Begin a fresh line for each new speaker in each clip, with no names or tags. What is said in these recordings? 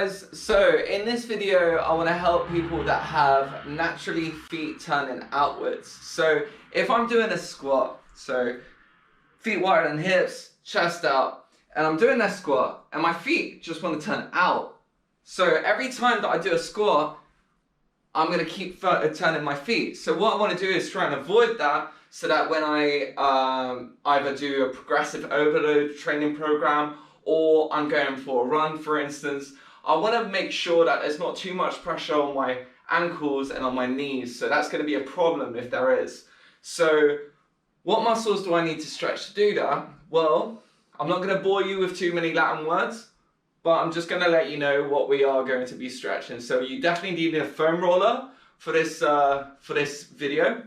guys, so in this video I want to help people that have naturally feet turning outwards. So if I'm doing a squat, so feet wider than hips, chest out, and I'm doing that squat and my feet just want to turn out. So every time that I do a squat, I'm going to keep turning my feet. So what I want to do is try and avoid that, so that when I either do a progressive overload training program or I'm going for a run, for instance, I want to make sure that there's not too much pressure on my ankles and on my knees. So that's going to be a problem if there is. So what muscles do I need to stretch to do that? Well, I'm not going to bore you with too many Latin words, but I'm just going to let you know what we are going to be stretching. So you definitely need a foam roller for this video,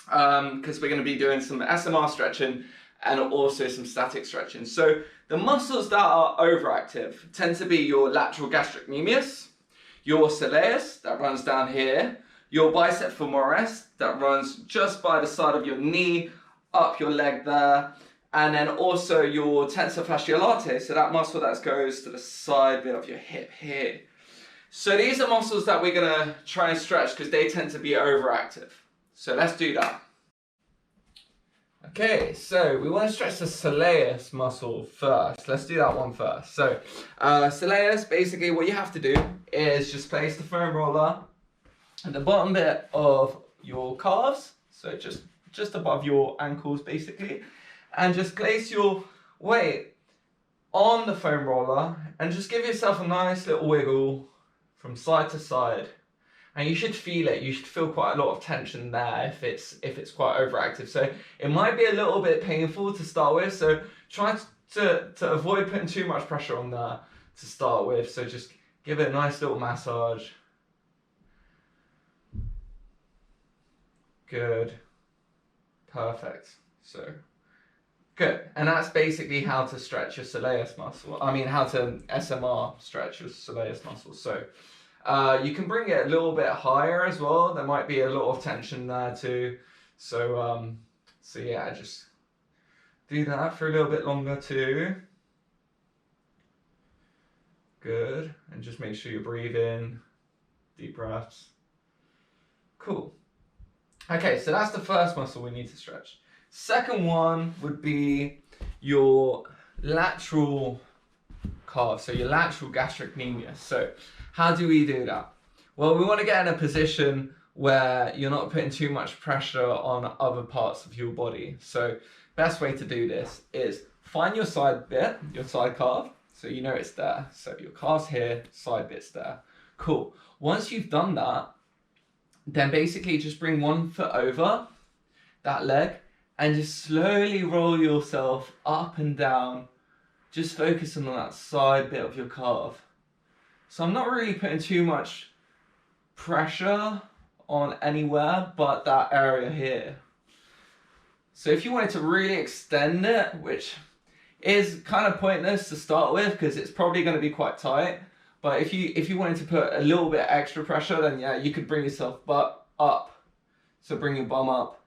because we're going to be doing some SMR stretching and also some static stretching. So the muscles that are overactive tend to be your lateral gastrocnemius, your soleus that runs down here, your bicep femoris that runs just by the side of your knee, up your leg there, and then also your tensor fasciae latae, so that muscle that goes to the side bit of your hip here. So these are muscles that we're going to try and stretch because they tend to be overactive. So let's do that. Okay, so we want to stretch the soleus muscle first. Let's do that one first. So soleus, basically what you have to do is just place the foam roller at the bottom bit of your calves, so just above your ankles basically, and just place your weight on the foam roller and just give yourself a nice little wiggle from side to side. And you should feel it. You should feel quite a lot of tension there if it's quite overactive. So it might be a little bit painful to start with. So try to avoid putting too much pressure on there to start with. So just give it a nice little massage. Good. Perfect. So good. And that's basically how to stretch your soleus muscle. I mean, how to SMR stretch your soleus muscle. So you can bring it a little bit higher as well. There might be a lot of tension there too. So yeah, just do that for a little bit longer too. Good. And just make sure you breathe in, deep breaths. Cool. Okay, so that's the first muscle we need to stretch. Second one would be your lateral calf, so your lateral gastrocnemius. So how do we do that? Well, we want to get in a position where you're not putting too much pressure on other parts of your body. So best way to do this is find your side bit, your side calf, so you know it's there. So your calf's here, side bit's there. Cool. Once you've done that, then basically just bring one foot over that leg and just slowly roll yourself up and down, just focusing on that side bit of your calf. So I'm not really putting too much pressure on anywhere but that area here. So if you wanted to really extend it, which is kind of pointless to start with because it's probably going to be quite tight, but if you wanted to put a little bit extra pressure, then yeah, you could bring yourself butt up. So bring your bum up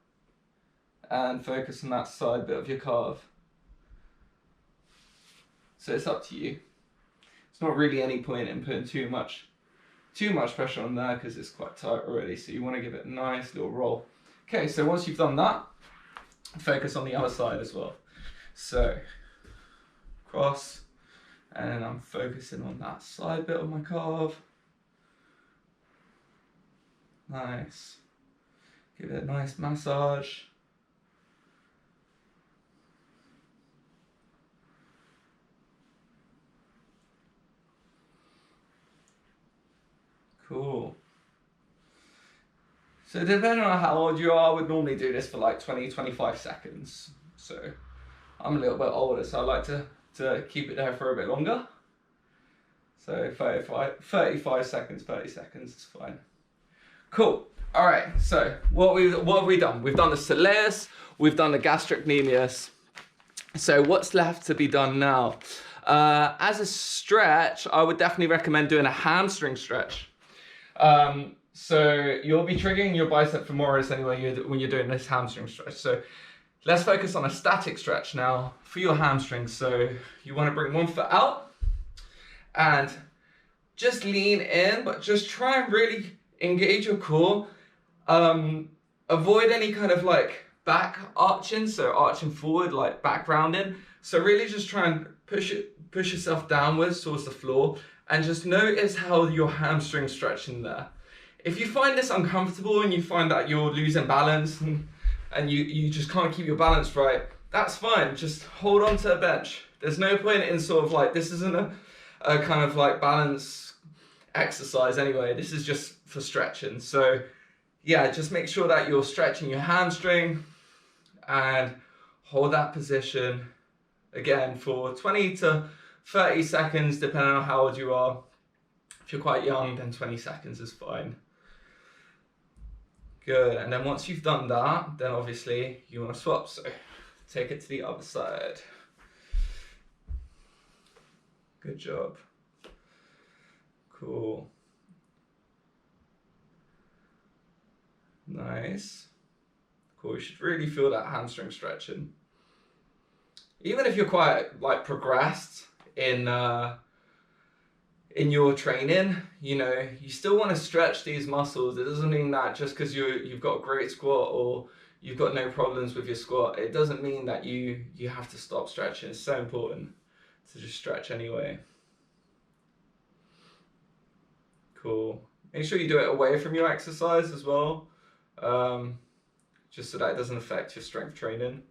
and focus on that side bit of your calf. So it's up to you. It's not really any point in putting too much pressure on there because it's quite tight already. So you want to give it a nice little roll. Okay, so once you've done that, focus on the other side as well. So cross, and I'm focusing on that side bit of my calf. Nice. Give it a nice massage. Cool. So depending on how old you are, I would normally do this for like 20-25 seconds. So I'm a little bit older, so I like to keep it there for a bit longer. So 35 seconds, 30 seconds is fine. Cool. All right, so what have we done? We've done the soleus, we've done the gastrocnemius. So what's left to be done now? As a stretch, I would definitely recommend doing a hamstring stretch. So you'll be triggering your bicep femoris anyway when you're doing this hamstring stretch. So let's focus on a static stretch now for your hamstrings. So you want to bring one foot out and just lean in, but just try and really engage your core. Avoid any kind of like back arching, so arching forward, like back rounding. So really just try and push yourself downwards towards the floor, and just notice how your hamstring's stretching there. If you find this uncomfortable and you find that you're losing balance and you just can't keep your balance right, that's fine. Just hold on to a bench. There's no point in sort of like, this isn't a kind of like balance exercise anyway. This is just for stretching. So yeah, just make sure that you're stretching your hamstring and hold that position again for 20 to 30 seconds, depending on how old you are. If you're quite young, then 20 seconds is fine. Good, and then once you've done that, then obviously you want to swap, so take it to the other side. Good job. Cool. Nice. Cool, you should really feel that hamstring stretching. Even if you're quite like progressed in your training, you know, you still want to stretch these muscles. It doesn't mean that just because you've got a great squat or you've got no problems with your squat, it doesn't mean that you have to stop stretching. It's so important to just stretch anyway. Cool. Make sure you do it away from your exercise as well, just so that it doesn't affect your strength training.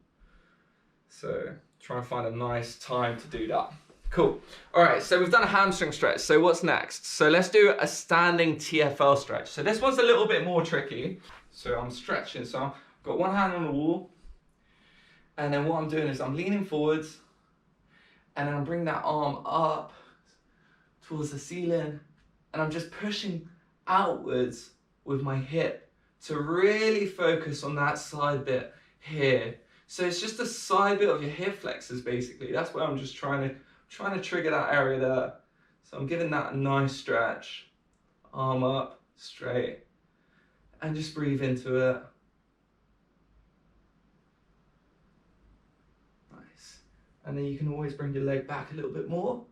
So try and find a nice time to do that. Cool. All right, so we've done a hamstring stretch. So what's next? So let's do a standing TFL stretch. So this one's a little bit more tricky. So I'm stretching. So I've got one hand on the wall. And then what I'm doing is I'm leaning forwards. And then I'm bringing that arm up towards the ceiling. And I'm just pushing outwards with my hip to really focus on that side bit here. So it's just the side bit of your hip flexors, basically. That's where I'm just trying to trigger that area there. So I'm giving that a nice stretch. Arm up, straight. And just breathe into it. Nice. And then you can always bring your leg back a little bit more.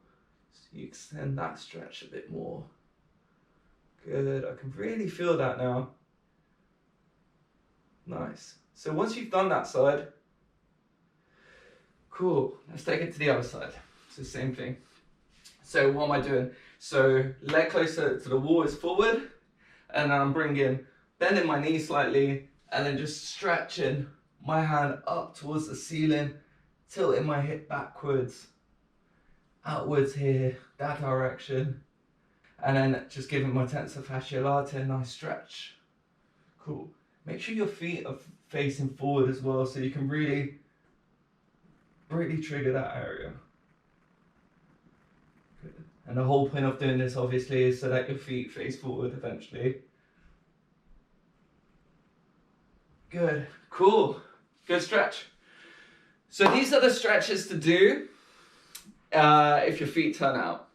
So you extend that stretch a bit more. Good, I can really feel that now. Nice. So once you've done that side, cool, let's take it to the other side. It's the same thing. So what am I doing? So leg closer to the wall is forward, and I'm bending my knee slightly, and then just stretching my hand up towards the ceiling, tilting my hip backwards, outwards here, that direction, and then just giving my tensor fasciae latae a nice stretch. Cool. Make sure your feet are facing forward as well, so you can really trigger that area. Good. And the whole point of doing this obviously is so that your feet face forward eventually. Good, cool, good stretch. So these are the stretches to do if your feet turn out.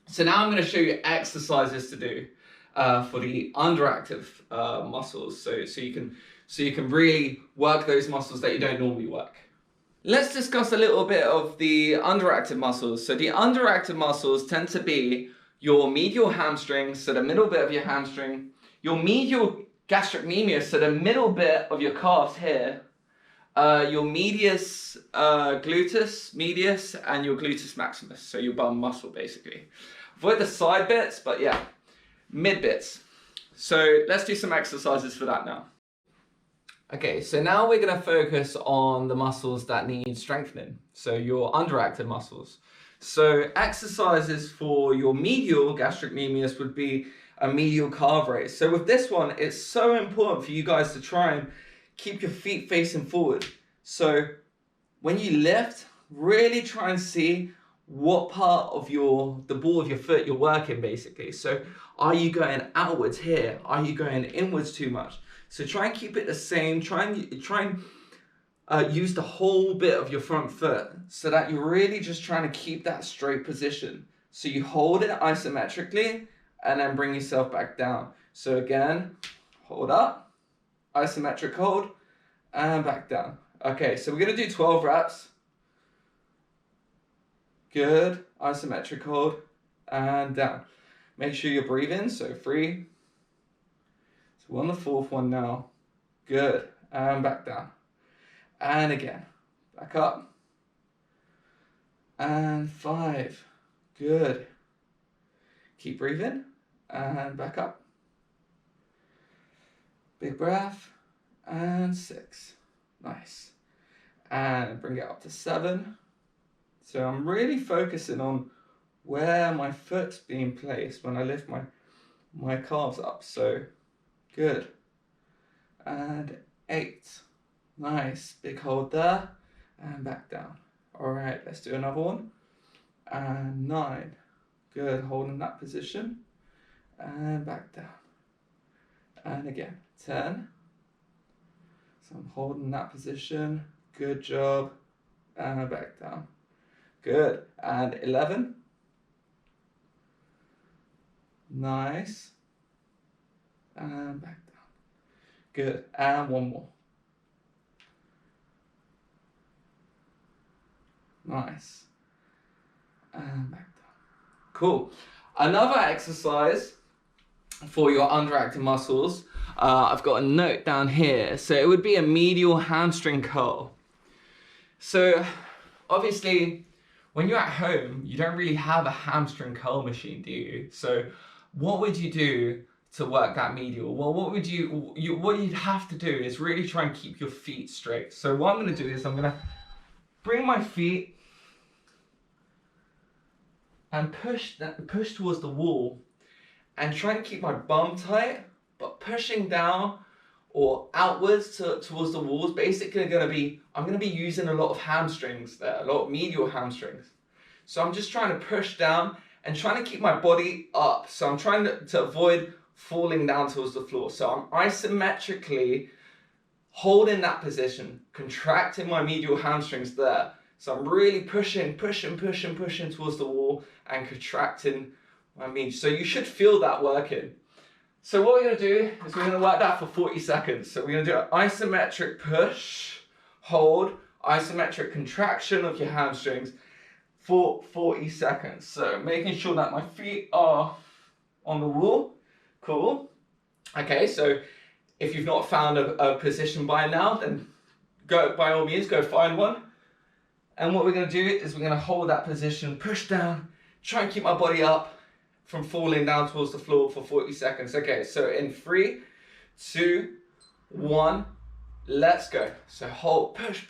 So now I'm going to show you exercises to do for the underactive muscles, so you can really work those muscles that you don't normally work. Let's discuss a little bit of the underactive muscles. So the underactive muscles tend to be your medial hamstring, so the middle bit of your hamstring, your medial gastrocnemius, so the middle bit of your calf here, your medius gluteus medius, and your gluteus maximus, so your bum muscle basically. Avoid the side bits, but yeah, mid bits. So let's do some exercises for that now. Okay, so now we're going to focus on the muscles that need strengthening, so your underactive muscles. So exercises for your medial gastrocnemius would be a medial calf raise. So with this one, it's so important for you guys to try and keep your feet facing forward. So when you lift, really try and see what part of the ball of your foot you're working basically. So are you going outwards here? Are you going inwards too much? So try and keep it the same. Try and use the whole bit of your front foot so that you're really just trying to keep that straight position. So you hold it isometrically and then bring yourself back down. So again, hold up, isometric hold, and back down. Okay, so we're gonna do 12 reps. Good, isometric hold, and down. Make sure you're breathing, so 3. So we're on the 4th one now. Good, and back down. And again, back up. And 5, good. Keep breathing, and back up. Big breath, and 6, nice. And bring it up to 7. So I'm really focusing on where my foot's being placed when I lift my calves up, so good. And 8, nice, big hold there, and back down. All right, let's do another one. And 9, good, holding that position, and back down. And again, 10, so I'm holding that position, good job, and back down. Good, and 11, nice, and back down. Good, and one more. Nice, and back down. Cool. Another exercise for your underactive muscles, I've got a note down here. So it would be a medial hamstring curl. So obviously, when you're at home, you don't really have a hamstring curl machine, do you? So what would you do to work that medial? Well, what you'd have to do is really try and keep your feet straight. So what I'm gonna do is I'm gonna bring my feet and push towards the wall and try and keep my bum tight, but pushing down or outwards towards the walls. Basically I'm gonna be using a lot of hamstrings there, a lot of medial hamstrings. So I'm just trying to push down and trying to keep my body up. So I'm trying to avoid falling down towards the floor. So I'm isometrically holding that position, contracting my medial hamstrings there. So I'm really pushing towards the wall and contracting my medial. So you should feel that working. So what we're gonna do is we're gonna work that for 40 seconds. So we're gonna do an isometric push, hold, isometric contraction of your hamstrings for 40 seconds. So making sure that my feet are on the wall. Cool. Okay, so if you've not found a position by now, then by all means, go find one. And what we're gonna do is we're gonna hold that position, push down, try and keep my body up from falling down towards the floor for 40 seconds. Okay, so in 3, 2, 1, let's go. So hold, push.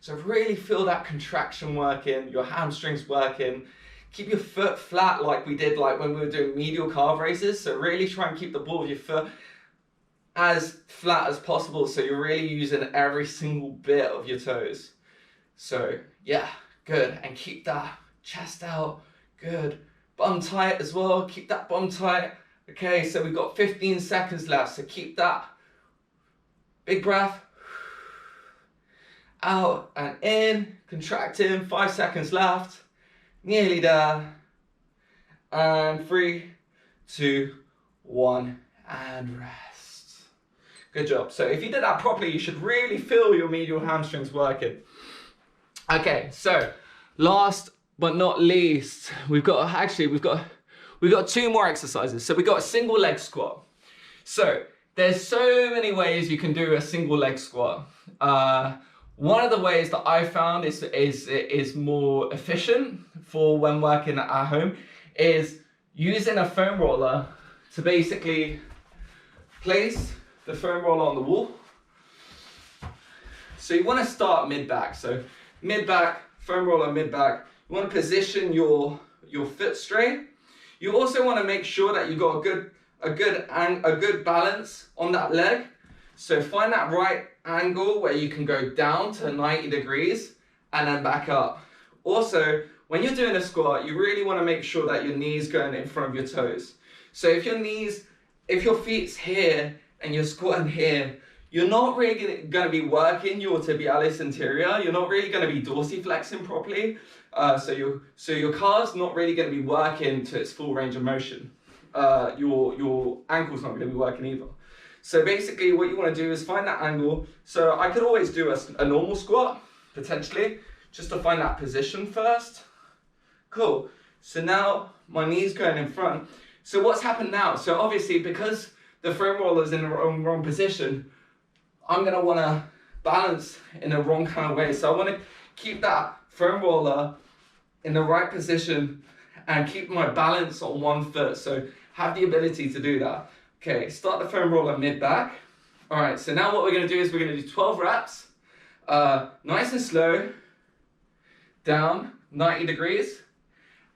So really feel that contraction working, your hamstrings working. Keep your foot flat like we did when we were doing medial calf raises. So really try and keep the ball of your foot as flat as possible. So you're really using every single bit of your toes. So yeah, good. And keep that chest out, good. Bum tight as well, keep that bum tight. Okay, so we've got 15 seconds left, so keep that. Big breath. Out and in, contracting, 5 seconds left. Nearly there. And 3, 2, 1, and rest. Good job. So if you did that properly, you should really feel your medial hamstrings working. Okay, so last but not least, we've got 2 more exercises. So we've got a single leg squat. So there's so many ways you can do a single leg squat. One of the ways that I found is more efficient for when working at home is using a foam roller to basically place the foam roller on the wall. So you want to start mid-back. So mid-back, foam roller mid-back. You want to position your foot straight. You also want to make sure that you've got a good balance on that leg. So find that right angle where you can go down to 90 degrees and then back up. Also, when you're doing a squat, you really want to make sure that your knees going in front of your toes. So if your feet's here and you're squatting here, you're not really going to be working your tibialis anterior. You're not really going to be dorsiflexing properly. So your calf's not really going to be working to its full range of motion. Your ankle's not going to be working either. So basically what you want to do is find that angle. So I could always do a normal squat, potentially, just to find that position first. Cool. So now my knee's going in front. So what's happened now? So obviously because the foam roller is in the wrong position, I'm gonna wanna balance in the wrong kind of way. So I wanna keep that foam roller in the right position and keep my balance on one foot. So have the ability to do that. Okay, start the foam roller mid-back. All right, so now what we're gonna do is we're gonna do 12 reps, nice and slow, down 90 degrees,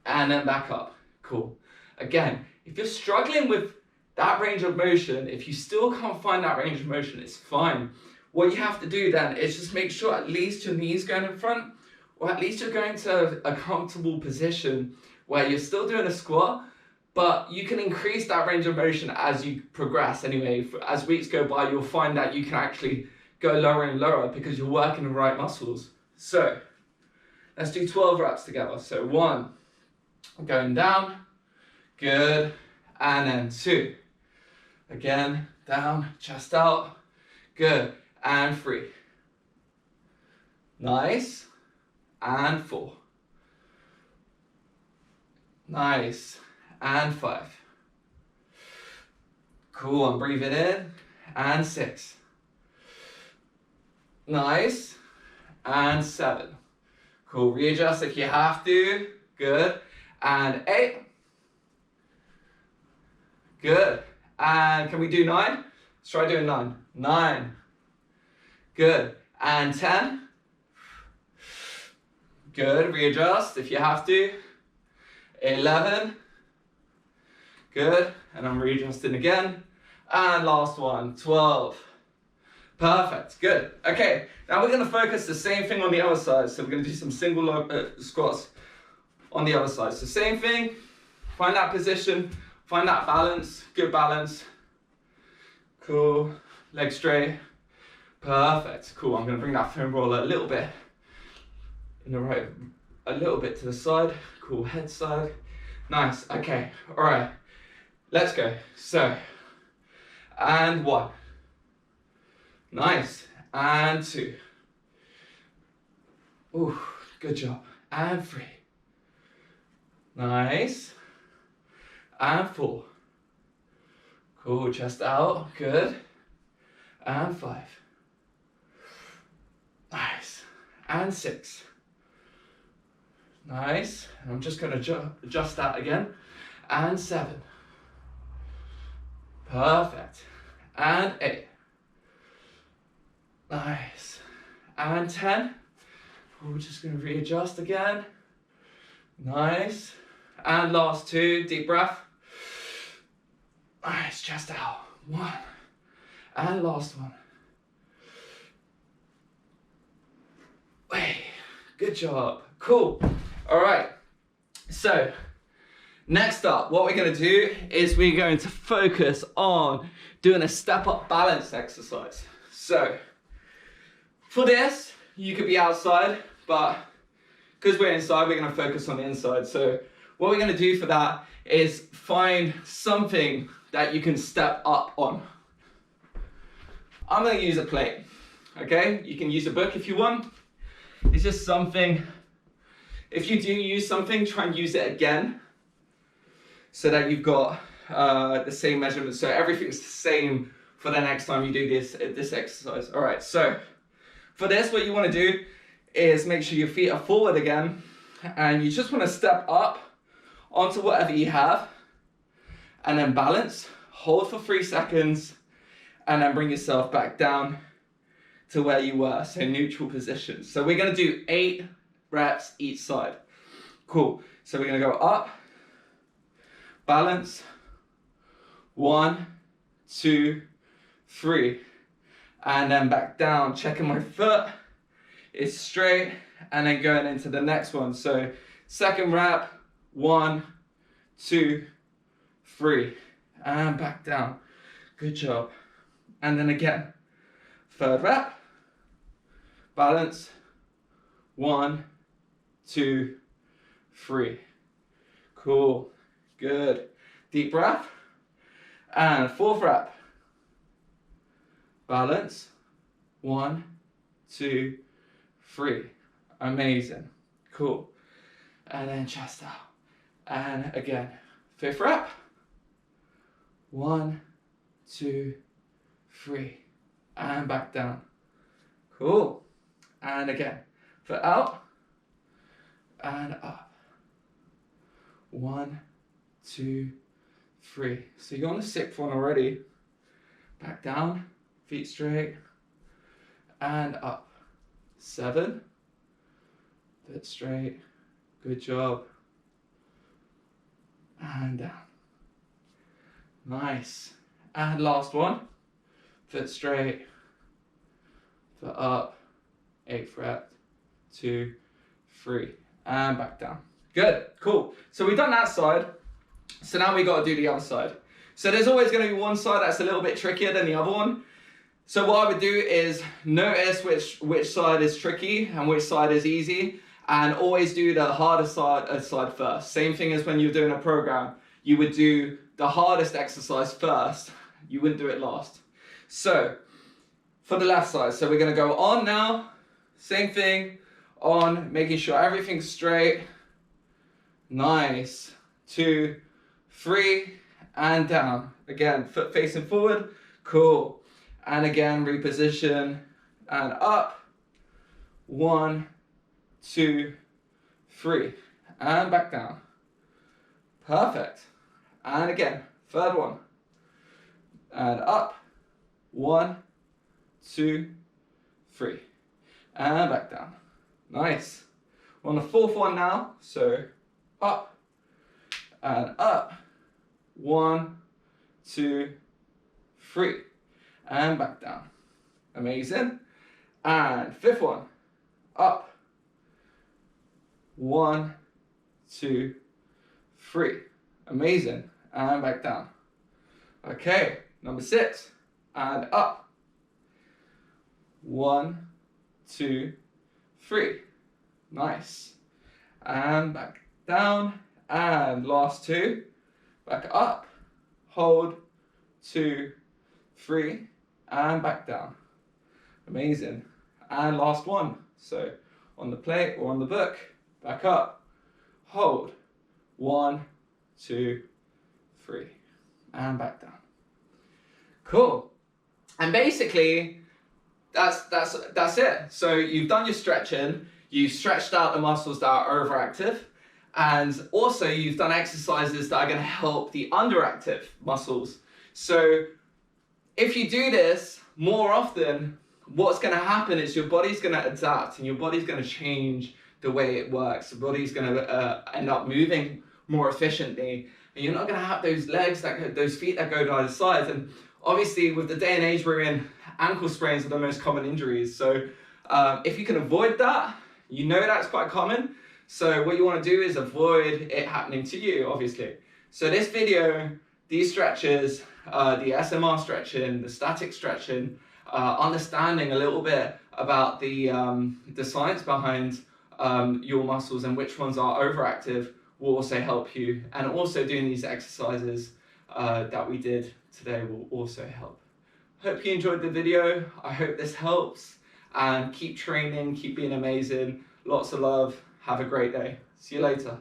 and then back up. Cool. Again, if you're struggling with that range of motion, if you still can't find that range of motion, it's fine. What you have to do then is just make sure at least your knee's going in front, or at least you're going to a comfortable position where you're still doing a squat, but you can increase that range of motion as you progress anyway. As weeks go by, you'll find that you can actually go lower and lower because you're working the right muscles. So let's do 12 reps together. So 1, going down, good, and then 2. Again, down, chest out, good, and 3. Nice, and 4. Nice, and 5. Cool, I'm breathing in, and 6. Nice, and 7. Cool, readjust if you have to, good, and 8. Good, and can we do 9? Let's try doing 9. 9, good, and 10. Good, readjust if you have to. 11, good, and I'm readjusting again. And last one, 12. Perfect, good. Okay, now we're gonna focus the same thing on the other side. So we're gonna do some single squats on the other side. So same thing, find that position, find that balance, good balance. Cool, leg straight. Perfect, cool. I'm gonna bring that foam roller a little bit in the right, a little bit to the side. Cool, head side. Nice, okay, all right. Let's go. So, and 1. Nice, and 2. Ooh, good job. And 3. Nice, and 4. Cool, chest out, good. And 5. Nice, and 6. Nice, I'm just gonna adjust that again. And 7. Perfect, and 8. Nice, and 10. We're just gonna readjust again. Nice, and last 2, deep breath. Nice, chest out, 1, and last one. Way, good job, cool. All right, so next up, what we're gonna do is we're going to focus on doing a step up balance exercise. So for this, you could be outside, but because we're inside, we're gonna focus on the inside. So what we're gonna do for that is find something that you can step up on. I'm gonna use a plate, okay? You can use a book if you want. It's just something, if you do use something, try and use it again so that you've got the same measurements. So everything's the same for the next time you do this exercise. All right, so for this, what you wanna do is make sure your feet are forward again, and you just wanna step up onto whatever you have, and then balance, hold for 3 seconds, and then bring yourself back down to where you were, so neutral position. So we're gonna do 8 reps each side. Cool, so we're gonna go up, balance, 1, 2, 3, and then back down, checking my foot is straight, and then going into the next one. So second rep, 1, 2, 3, and back down. Good job. And then again, third rep, balance, 1, 2, 3. Cool, good. Deep breath. And fourth rep, balance, 1, 2, 3. Amazing, cool. And then chest out. And again, 5th rep. 1, 2, 3. And back down. Cool. And again, foot out and up. 1, 2, 3. So you're on the 6th one already. Back down, feet straight, and up. 7, foot straight, good job. And down. Nice. And last one, foot straight, foot up, 8th rep, 2, 3, and back down. Good, cool. So we've done that side. So now we got to do the other side. So there's always going to be one side that's a little bit trickier than the other one. So what I would do is notice which side is tricky and which side is easy, and always do the hardest side first. Same thing as when you're doing a program. You would do the hardest exercise first. You wouldn't do it last. So for the left side, so we're going to go on now. Same thing, on, making sure everything's straight. Nice. 2, 3, and down. Again, foot facing forward. Cool. And again, reposition and up. 1, 2, 3, and back down. Perfect. And again, 3rd one. And up. 1, 2, 3, and back down. Nice. We're on the 4th one now. So up and up. 1, 2, 3, and back down. Amazing. And 5th one. Up. 1, 2, 3. Amazing. And back down. Okay, number 6. And up. 1, 2, 3. Nice. And back down. And last 2. Back up. Hold. 2, 3. And back down. Amazing. And last one. So on the plate or on the book. Back up. Hold. 1, 2, 3. And back down. Cool. And basically, that's it. So you've done your stretching. You've stretched out the muscles that are overactive. And also you've done exercises that are going to help the underactive muscles. So if you do this more often, what's going to happen is your body's going to adapt and your body's going to change the way it works. The body's going to end up moving more efficiently, and you're not going to have those legs those feet that go down the sides. And obviously, with the day and age we're in, ankle sprains are the most common injuries. So if you can avoid that, you know that's quite common. So what you want to do is avoid it happening to you, obviously. So this video, these stretches, the SMR stretching, the static stretching, understanding a little bit about the science behind your muscles and which ones are overactive will also help you. And also doing these exercises that we did today will also help. Hope you enjoyed the video. I hope this helps. And keep training, keep being amazing. Lots of love. Have a great day. See you later.